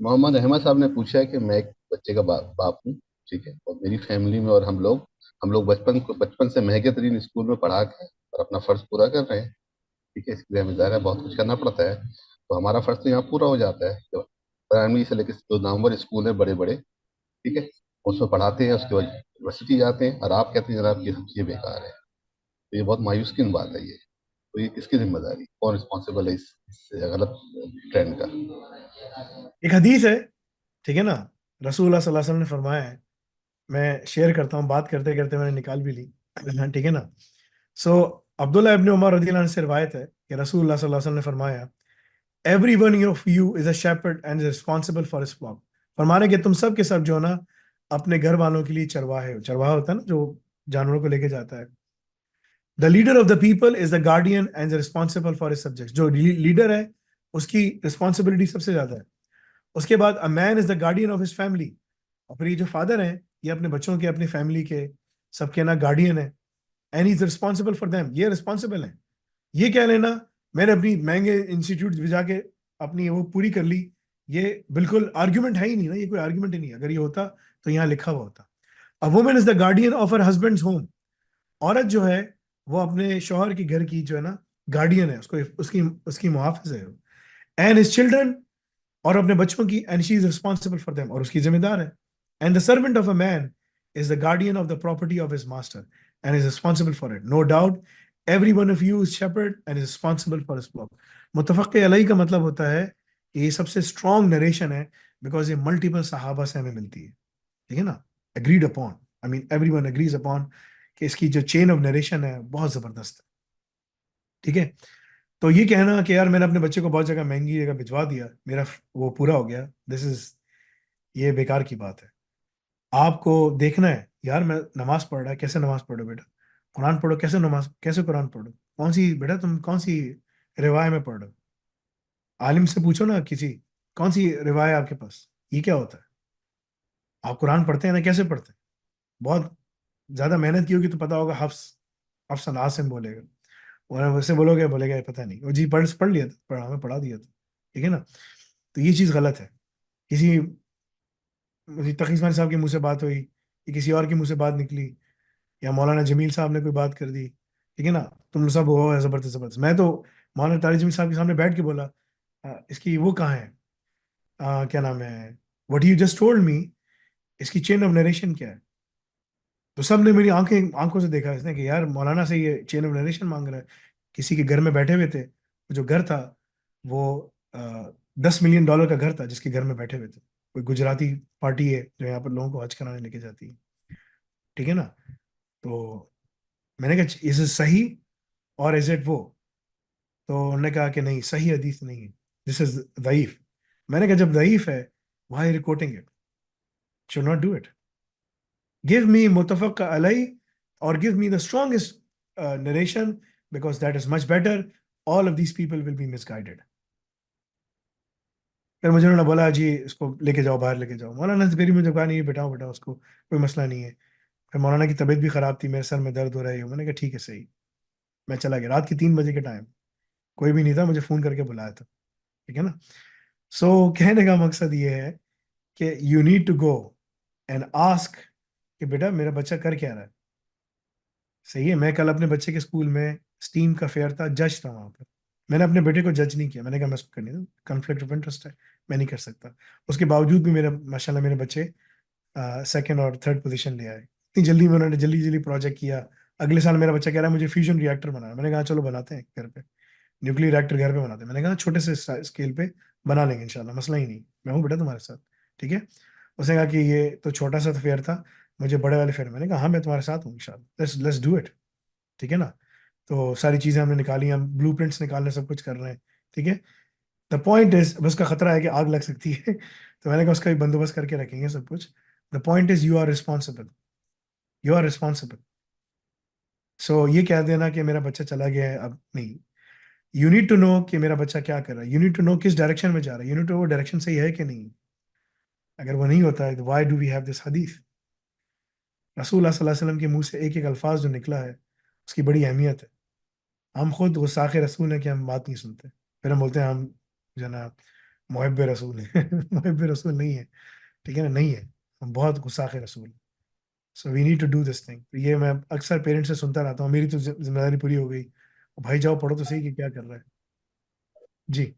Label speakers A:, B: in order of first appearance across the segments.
A: محمد احمد صاحب نے پوچھا ہے کہ میں ایک بچے کا باپ ہوں، ٹھیک ہے، اور میری فیملی میں اور ہم لوگ بچپن سے مہنگے ترین اسکول میں پڑھا کے اور اپنا فرض پورا کر رہے ہیں، ٹھیک ہے، اس کے لیے ہمیں ظاہر ہے بہت کچھ کرنا پڑتا ہے، تو ہمارا فرض تو یہاں پورا ہو جاتا ہے، پرائمری سے لے کے جو نامور اسکول ہے بڑے بڑے، ٹھیک ہے، اس میں پڑھاتے ہیں، اس کے بعد یونیورسٹی جاتے ہیں، اور آپ کہتے ہیں جناب یہ سب چیزیں بیکار ہے، تو یہ بہت مایوس کن بات ہے یہ، تو یہ کس کی ذمہ داری، کون رسپانسبل ہے اس غلط ٹرینڈ کا؟
B: ایک حدیث ہے، ٹھیک ہے نا، رسول اللہ صلی اللہ علیہ وسلم نے فرمایا ہے، میں شیئر کرتا ہوں، بات کرتے کرتے میں نے نکال بھی لی ٹھیک ہے نا. سو عبداللہ ابن عمر رضی اللہ عنہ سے روایت ہے کہ رسول اللہ صلی اللہ علیہ وسلم نے فرمایا every one of you is a shepherd and is responsible for his flock. فرمانے کہ تم سب کے سب جو ہے نا اپنے گھر والوں کے لیے چرواہے ہو. چرواہا ہوتا ہے نا جو جانوروں کو لے کے جاتا ہے. The leader of the people is the guardian and responsible for his subject. جو لیڈر ہے اس کی رسپانسبلٹی سب سے زیادہ ہے. اس کے بعد اے man is the guardian of his family. اور پھر یہ جو فادر ہیں یہ اپنے بچوں کے، اپنی فیملی کے، سب کے نا گارڈین ہے. And he is responsible for them. یہ ریسپانسبل ہیں. یہ کہہ لینا میں نے اپنی مہنگے انسٹیٹیوٹ بھیجا کے اپنی وہ پوری کر لی، یہ بالکل آرگیومنٹ ہے ہی نہیں نا. یہ کوئی آرگیومنٹ ہی نہیں. اگر یہ ہوتا تو یہاں لکھا ہوا ہوتا. A woman is the guardian of her husband's home. عورت جو ہے وہ اپنے شوہر کی گھر کی جو ہے نا گارڈین ہے، اس کی محافظ ہے. اینڈ his children، اور اپنے بچوں کی، and she is responsible for them, اور اس کی ذمہ دار ہے. And the servant of a man is the guardian of the property of his master and is responsible for it. No doubt every one of you is shepherd and is responsible for his flock. متفق علیہ کا مطلب ہوتا ہے کہ یہ سب سے strong narration ہے، بیکاز یہ ملٹیپل صحابہ سے ہمیں ملتی ہے، ٹھیک ہے نا. اگریڈ اپون، آئی مین ایوری ون اگریز اپون کہ اس کی جو چین آف نریشن ہے بہت زبردست ہے، ٹھیک ہے. تو یہ کہنا کہ یار میں نے اپنے بچے کو بہت جگہ مہنگی جگہ بھجوا دیا، میرا وہ پورا ہو گیا، دس از، یہ بیکار کی بات ہے. آپ کو دیکھنا ہے یار میں نماز پڑھ رہا ہے، کیسے نماز پڑھو بیٹا. قرآن پڑھو، کیسے قرآن پڑھو. کون سی بیٹا تم کون سی روایت میں پڑھ رہے ہو. عالم سے پوچھو نا کسی، کون سی روایت آپ کے پاس. یہ کیا ہوتا ہے؟ آپ قرآن پڑھتے ہیں نا، کیسے پڑھتے ہیں؟ بہت زیادہ محنت کی ہوگی تو پتا ہوگا. حفص عاصم بولے گا، اور ویسے بولے گا پتہ نہیں، وہ جی پڑھ لیا تھا، ہمیں پڑھا دیا تھا، ٹھیک ہے نا. تو یہ چیز غلط ہے. کسی تقی عثمانی صاحب کے منہ سے بات ہوئی، یا کسی اور کے منہ سے بات نکلی، یا مولانا جمیل صاحب نے کوئی بات کر دی، ٹھیک ہے نا، تم سب ہو زبردست زبردست. میں تو مولانا طارق جمیل صاحب کے سامنے بیٹھ کے بولا اس کی وہ کہاں ہے، کیا نام ہے، what you just told me, اس کی چین آف نریشن کیا ہے. تو سب نے میری آنکھوں سے دیکھا اس نے کہ یار مولانا سے یہ چین آف نریشن مانگ رہا ہے. کسی کے گھر میں بیٹھے ہوئے تھے، جو گھر تھا وہ $10 ملین کا گھر تھا جس کے گھر میں بیٹھے ہوئے تھے. کوئی گجراتی پارٹی ہے جو یہاں پر لوگوں کو حج کرانے لے کے جاتی ہے، ٹھیک ہے نا. تو میں نے کہا اس صحیح اور از اٹ وہ. تو انہوں نے کہا کہ نہیں، صحیح حدیث نہیں ہے، دس از ضعیف. میں نے کہا جب ضعیف ہے why requoting it, should not do it. give me متفق علیہ or give me the strongest narration because that is much better. All of these people will be misguided. پھر مجھے انہوں نے بولا جی اس کو لے کے جاؤ، باہر لے کے جاؤ. مولانا سے پھر مجھے کہا نہیں بیٹا اس کو کوئی مسئلہ نہیں ہے. پھر مولانا کی طبیعت بھی خراب تھی، میرے سر میں درد ہو رہا ہے. میں نے کہا ٹھیک ہے صحیح. میں چلا گیا رات کی 3 بجے کے ٹائم، کوئی بھی نہیں تھا، مجھے فون کر کے بلایا تھا، ٹھیک ہے نا. سو کہنے کا مقصد یہ ہے کہ you need to go and ask کہ بیٹا میرا بچہ کر کیا رہا ہے. صحیح ہے. میں کل اپنے بچے کے اسکول میں اسٹیم کا فیئر تھا، جج تھا وہاں پر. میں نے اپنے بیٹے کو جج نہیں کیا. میں نے کہا میں اس کو کرنے دوں، کنفلکٹ آف انٹرسٹ ہے، میں نہیں کر سکتا. اس کے باوجود بھی ماشاء اللہ میرے بچے سیکنڈ اور تھرڈ پوزیشن لے آئے. اتنی جلدی میں انہوں نے جلدی پروجیکٹ کیا. اگلے سال میرا بچہ کہہ رہا ہے مجھے فیوژن ری ایکٹر بنانا. میں نے کہا چلو بناتے ہیں گھر پہ، نیوکلیر ریئیکٹر گھر پہ بناتے ہیں. میں نے کہا چھوٹے سے اسکیل پہ بنا لیں گے انشاءاللہ، مسئلہ ہی نہیں، میں ہوں بیٹا تمہارے ساتھ، ٹھیک ہے. اس نے کہا کہ یہ تو چھوٹا سا فیئر تھا، مجھے بڑے والے فیئر. میں نے کہا ہاں میں تمہارے ساتھ ہوں انشاءاللہ، لیٹس ڈو اٹ، ٹھیک ہے نا. تو ساری چیزیں ہم نے نکالی، ہم بلو پرنٹس نکالنے سب کچھ کر رہے ہیں، ٹھیک ہے. دا پوائنٹ از، بس کا خطرہ ہے کہ آگ لگ سکتی ہے تو میں نے کہا اس کا بھی بندوبست کر کے رکھیں گے سب کچھ. The point is you are responsible, you are responsible. So یہ کہہ دینا کہ میرا بچہ چلا گیا ہے اب نہیں. یو نیڈ ٹو نو کہ میرا بچہ کیا کر رہا ہے، یو نیڈ ٹو نو کس ڈائریکشن میں جا رہا ہے، یو نیڈ ٹو وہ ڈائریکشن صحیح ہے کہ نہیں. اگر وہ نہیں ہوتا ہے تو why do we have this حدیث. رسول اللہ صلی اللہ علیہ وسلم کے منہ سے ایک ایک الفاظ جو نکلا ہے اس کی بڑی اہمیت ہے. ہم خود غصاخ رسول ہیں کہ ہم بات نہیں سنتے، پھر ہم بولتے ہیں ہم جو ہے نا محب رسول ہے محب رسول نہیں ہے، ٹھیک ہے نا، نہیں ہے، ہم بہت گستاخ رسول ہیں. So we need to do this thing. یہ میں اکثر پیرنٹس سے سنتا رہتا ہوں، میری تو ذمہ داری پوری ہو گئی، بھائی جاؤ پڑھو تو صحیح کہ کیا کر رہا ہے. جی.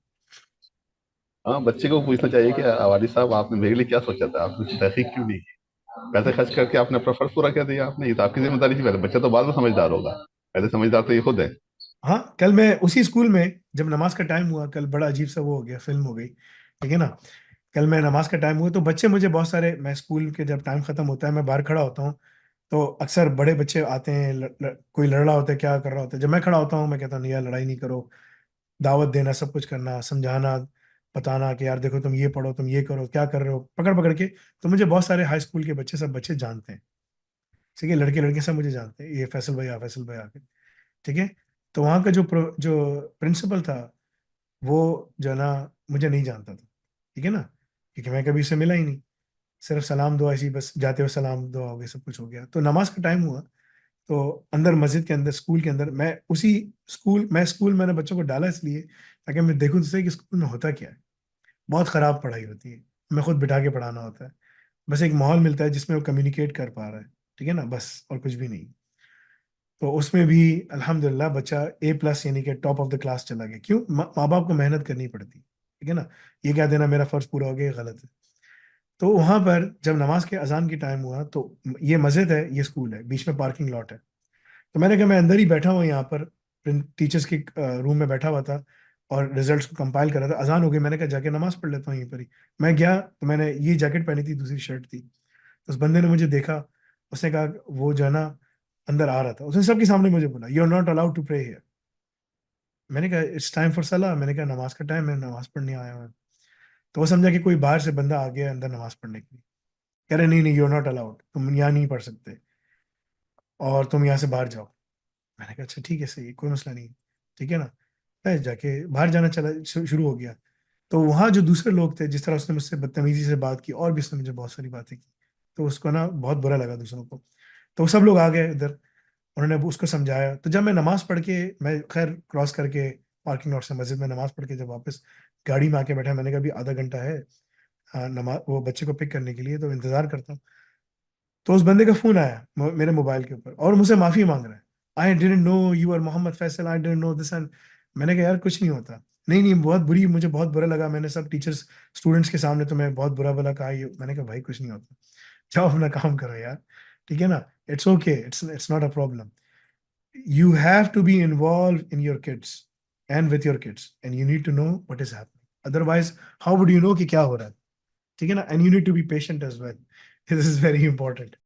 A: ہاں، بچے کو پوچھنا چاہیے کہ والد صاحب آپ نے میرے لیے کیا سوچا تھا، آپ نے کچھ تحقیق کیوں نہیں کی، پیسے خرچ کر کے آپ نے اپنا فرض پورا کر دیا آپ نے، یہ تو آپ کی ذمہ داری تھی. پہلے بچہ تو بعد میں سمجھدار ہوگا، پہلے سمجھدار تو یہ خود ہے.
B: ہاں، کل میں اسی اسکول میں جب نماز کا ٹائم ہوا، کل بڑا عجیب سا وہ ہو گیا، فلم ہو گئی، ٹھیک ہے نا. کل میں نماز کا ٹائم ہوا تو بچے مجھے بہت سارے، میں اسکول کے جب ٹائم ختم ہوتا ہے میں باہر کھڑا ہوتا ہوں تو اکثر بڑے بچے آتے ہیں، کوئی لڑ رہا ہوتا ہے، کیا کر رہا ہوتا ہے. جب میں کھڑا ہوتا ہوں میں کہتا ہوں نہیں یار لڑائی نہیں کرو، دعوت دینا، سب کچھ کرنا، سمجھانا، بتانا کہ یار دیکھو تم یہ پڑھو، تم یہ کرو، کیا کر رہے ہو، پکڑ پکڑ کے. تو مجھے بہت سارے ہائی اسکول کے بچے، سب بچے جانتے ہیں، ٹھیک ہے، لڑکے لڑکے سب مجھے جانتے ہیں، یہ فیصل بھائی فیصل بھائی آ کے، ٹھیک ہے. تو وہاں کا جو پرنسپل تھا وہ جو ہے نا مجھے نہیں جانتا تھا، ٹھیک ہے نا، کیونکہ میں کبھی اس سے ملا ہی نہیں، صرف سلام دعا ایسی، بس جاتے ہوئے سلام دعا ہو گئی، سب کچھ ہو گیا. تو نماز کا ٹائم ہوا تو اندر مسجد کے اندر، اسکول کے اندر، میں نے بچوں کو ڈالا اس لیے تاکہ میں دیکھوں تو صحیح کہ اسکول میں ہوتا کیا ہے. بہت خراب پڑھائی ہوتی ہے، میں خود بٹھا کے پڑھانا ہوتا ہے، بس ایک ماحول ملتا ہے جس میں وہ کمیونیکیٹ کر پا رہا ہے، ٹھیک ہے نا، بس اور کچھ بھی نہیں. تو اس میں بھی الحمدللہ بچہ A+ یعنی کہ ٹاپ آف دا کلاس چلا گیا. کیوں؟ ماں باپ کو محنت کرنی پڑتی، ٹھیک ہے نا، یہ کیا دینا میرا فرض پورا ہو گیا، یہ غلط ہے. تو وہاں پر جب نماز کے اذان کی ٹائم ہوا تو یہ مسجد ہے، یہ اسکول ہے، بیچ میں پارکنگ لاٹ ہے. تو میں نے کہا میں اندر ہی بیٹھا ہوں یہاں پر، ٹیچرس کے روم میں بیٹھا ہوا تھا اور ریزلٹس کو کمپائل کر رہا تھا. اذان ہو گئی، میں نے کہا جا کے نماز پڑھ لیتا ہوں یہیں پر ہی. میں گیا تو میں نے یہ جیکٹ پہنی تھی، دوسری شرٹ تھی. اس بندے نے مجھے دیکھا، اس نے کہا وہ جو ہے نا اندر آ رہا تھا، اس نے سب کے سامنے مجھے بولا you are not allowed to pray here. میں نے کہا اٹس ٹائم فار صلاح، میں نے کہا نماز کا ٹائم ہے، نماز پڑھنے آیا ہوں. تو وہ سمجھا کہ کوئی باہر سے بندہ آ گیا اندر نماز پڑھنے کے لیے. کہہ رہے نہیں نہیں یو آر ناٹ الاؤڈ، تم یہاں نہیں پڑھ سکتے اور تم یہاں سے باہر جاؤ. میں نے کہا اچھا ٹھیک ہے، صحیح، کوئی مسئلہ نہیں، ٹھیک ہے نا. میں جا کے باہر جانا چلا شروع ہو گیا. تو وہاں جو دوسرے لوگ تھے، جس طرح اس نے مجھ سے بدتمیزی سے بات کی، اور بھی اس نے مجھے بہت ساری باتیں کی، تو اس کو نا بہت برا لگا دوسروں کو. تو وہ سب لوگ آ گئے ادھر، انہوں نے اس کو سمجھایا. تو جب میں نماز پڑھ کے، میں خیر کراس کر کے پارکنگ لاٹ سے مسجد میں نماز پڑھ کے جب واپس گاڑی میں آ کے بیٹھا، میں نے کہا ابھی آدھا گھنٹہ ہے نماز وہ بچے کو پک کرنے کے لیے، تو انتظار کرتا ہوں. تو اس بندے کا فون آیا میرے موبائل کے اوپر اور مجھ سے معافی مانگ رہا ہے. آئی ڈidn't know you are Muhammad Faisal, I ڈidn't know this and. میں نے کہا یار کچھ نہیں ہوتا. نہیں نہیں بہت بری، مجھے بہت برا لگا، میں نے سب ٹیچرس اسٹوڈنٹس کے سامنے تمہیں بہت برا بلا کہا. میں نے کہا بھائی کچھ نہیں ہوتا، جاؤ اپنا کام کرو یار، ٹھیک ہے نا. It's okay, it's not a problem. You have to be involve in your kids and with your kids and you need to know what is happening. Otherwise how would you know کہ کیا ہو رہا ہے، ٹھیک ہے نا. And you need to be patient as well. This is very important.